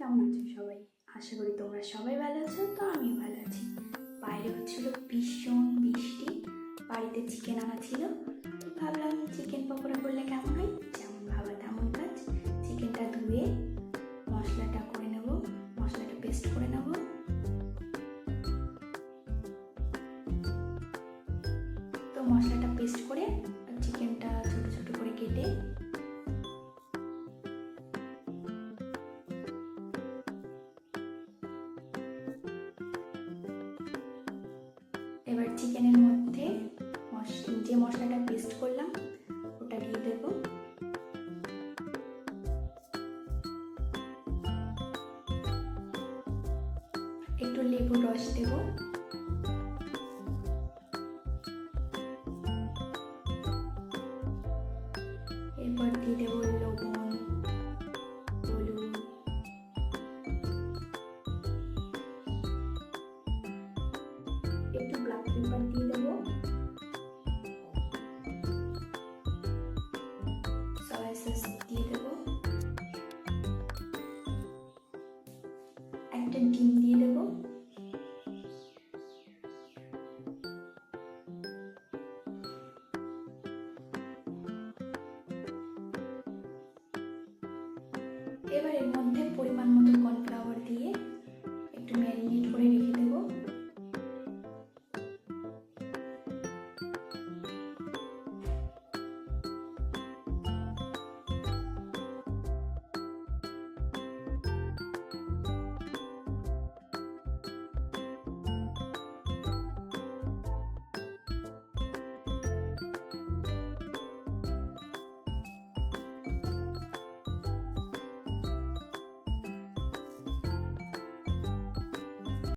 কেমন আছো সবাই? আশা করি তোমরা সবাই ভালো আছো। তো আমিও ভালো আছি। বাইরে হচ্ছিল ভীষণ বৃষ্টি, বাড়িতে চিকেন আনা ছিল, তো ভাবলাম চিকেন পকোড়া করলে কেমন হয়। যেমন ভাবা তেমন কাজ। চিকেনটা ধুয়ে মশলাটা করে নেব, মশলাটা পেস্ট করে নেব। তো মশলাটা পেস্ট করে চিকেনটা ছোট ছোট করে কেটে এবার চিকেনের মধ্যে যে মশলাটা পেস্ট করলাম ওটা দিয়ে দেব। একটু লেবুর রস দেব। এরপর দিয়ে দেব লবণ, হলুদ, একটু ব্ল্যাক পেপার দিয়ে দেব, সয়া সস দিয়ে দেব, একটা ডিম দিয়ে দেব। এবার এর মধ্যে পরিমাণ মতো